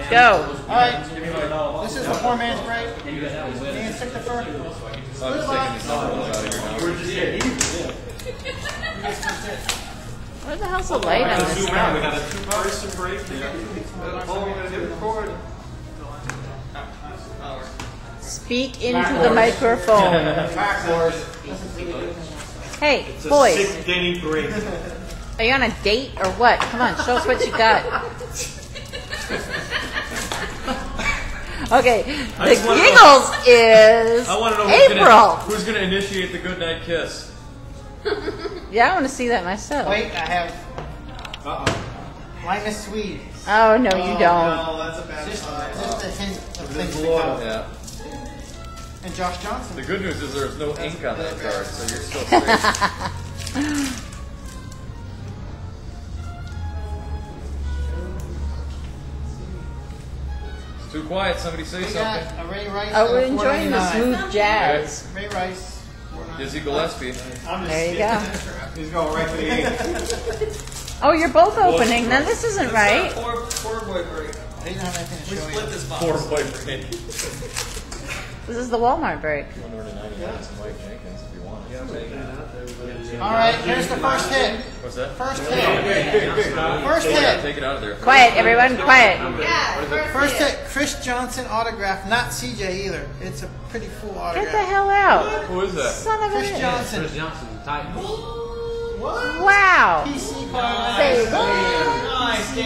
Go. Alright, this is the poor man's break. And stick the fur. Where the hell's the light on this We stuff? got a 2-person break. Speak into the microphone. Hey, boys. Sick Denny break. Are you on a date or what? Come on, show us what you got. Okay, the giggles is I want to know April. who's gonna initiate the goodnight kiss. Yeah, I want to see that myself. Wait, I have Linus Swede. Oh, no, you don't. No, that's a bad Just sign. a hint of things to come. Yeah. And Josh Johnson. The good news is there's no ink on that card, so you're still safe. It's too quiet. Somebody say We something. got a Ray Rice. Oh, we're at enjoying the 499. smooth jazz. Ray Rice. Dizzy Gillespie. There you go. He's going right for the 8. Oh, you're both opening. Then this isn't right. Four boy break. I didn't have anything to We show split you. this box. 4 boyfriend. This is the Walmart break. $1.99 Mike Jenkins if you want. Alright, here's the first hit. What's that? First hit. First hit. Take it out of there. Quiet, everyone, quiet. First hit, Chris Johnson autograph, not CJ either. It's a pretty full Get the autograph. hell out. Who is that? Son of a Chris bitch. Johnson. Chris Johnson, Titan. Wow. PC card. Say,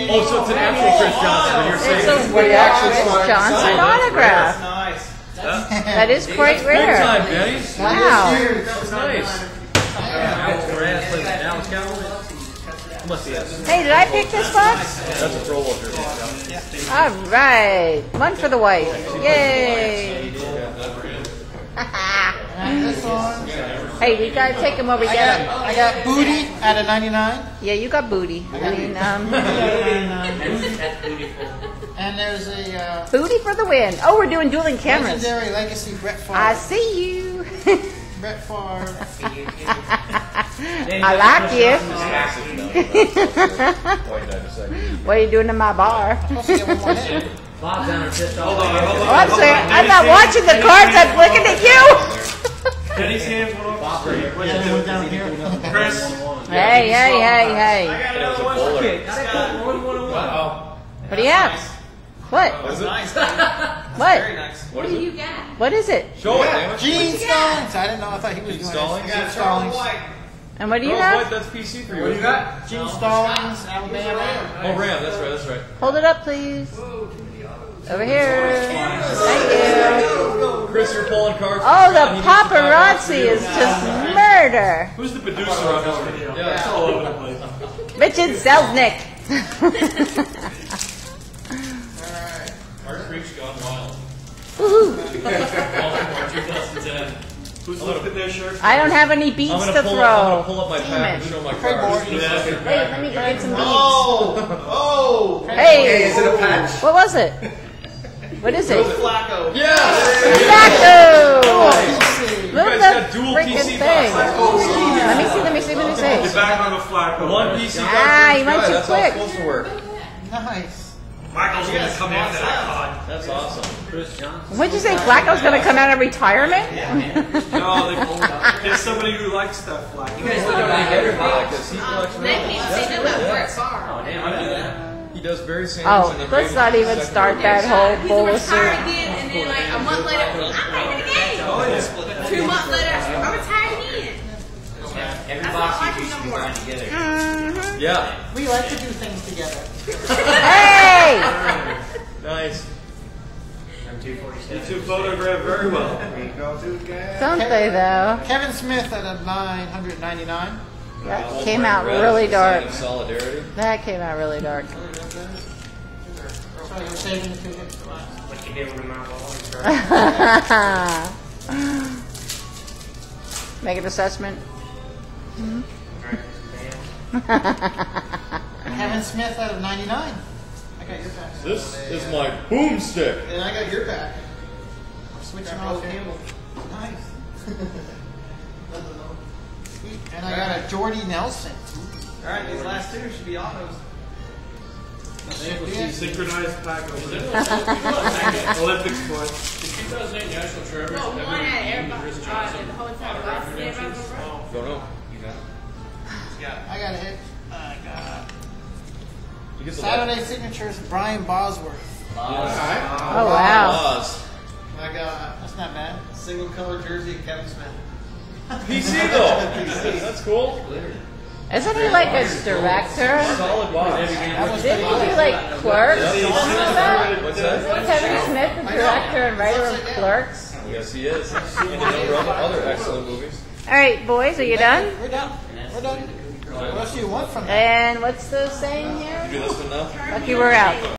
Oh, so it's an actual Chris Johnson. And you're it's saying a rare Chris Johnson autograph. Nice. That is quite big rare. time, Denny. Wow. That's nice. Hey, did I pick this box? That's a Pro Bowl jersey. All right. One for the wife. Yay. And this one. Hey, we gotta take him over here. I got Booty at a 99. Yeah, you got booty. I mean, And there's a booty for the win. Oh, we're doing dueling cameras. legendary legacy Brett Favre. I see you. Brett Favre. I like you. you. What are you doing in my bar? Supposed to get one more hit. Bob's down there pissed Hold off. on, hold on. Oh, I'm sorry. I'm not watching the cards. I'm looking at you. Denny's hands went off. Chris. Hey, hey, hey, hey. I got another one for kids. Wow. What do you have? What? That's nice. What? Very nice. What is it? What is it? Show it, damn it. Gene Stallings. I didn't know. I thought he was doing Stallings? it. I got Gene Charles Stallings. White. And what do you Girls have? White, that's PC for you. What do you got? Gene Stallings, Alabama. Oh, Ram, that's right, that's right. Hold it up, please. Over here. Thank you. Chris, you're pulling cards. Oh, the paparazzi is just murder. Who's the producer on this video? Yeah, it's all over the place. Richard Selznick. Our creek's gone wild. Woohoo. Who's lifting their shirt? I don't have any I'm beads gonna to pull up, I'm gonna throw. pull up my Damn pack and it. show my Craig cards. Morton. Wait, let me get some beads. Oh! Hey, Is it a patch? what was it? What is it? Flacco. Yes! Tobacco! You Move guys the got dual freaking PC thing. boxes. Let me see. Get back on the Flacco. One PC card Ah, for you each went guy. too That's how quick. it's supposed to work. Nice. Michael's gonna come after that card. That's awesome. Chris Johnson. What'd you say? Flacco's gonna come out of retirement? No, there's somebody who likes that Flacco. You guys look at everybody. Like this. He collects They know about Brett Favre. Oh, damn, I knew that. He does Barry Sanders. Oh, and the let's not Brady even second start row. that whole He's bowl of retired soup. again, and then like a month later, I'm ready to game. Oh, yeah. 2 months later, I'm retired again. Every box you used to be buying together. Yeah. We like to do things together. Hey! Nice. I'm 247. You two photograph very well. Don't they though? Kevin Smith at a 999. That came out really dark. Sign of solidarity. That came out really dark. So you're saving the 2 hits for last. What you did with my ball. Make an assessment. Kevin Smith out of 99. I got your pack. This is my boomstick. And I got your pack. I'm switching off Campbell. Nice. Sweet. And I got a Jordy Nelson. Alright, these last two should be autos. Synchronized pack opening. Olympic sport. Well, one had everybody the whole time. Everybody was right. Don't know. I got a hit. I got You get the Saturday signatures, Brian Bosworth. Oh, wow. Laws. I got, that's not bad. Single color jersey, Kevin Smith. PC though. That's cool. Isn't he like a director? Solid box. Didn't he do like Clerks? Something like that? What's that? Kevin Smith, the director and writer of Clerks. Yes, he is. And a number of other excellent movies. All right, boys, are you done? We're done. We're done. What else do you want from that? And what's the saying here? You do this one now? Lucky we're out.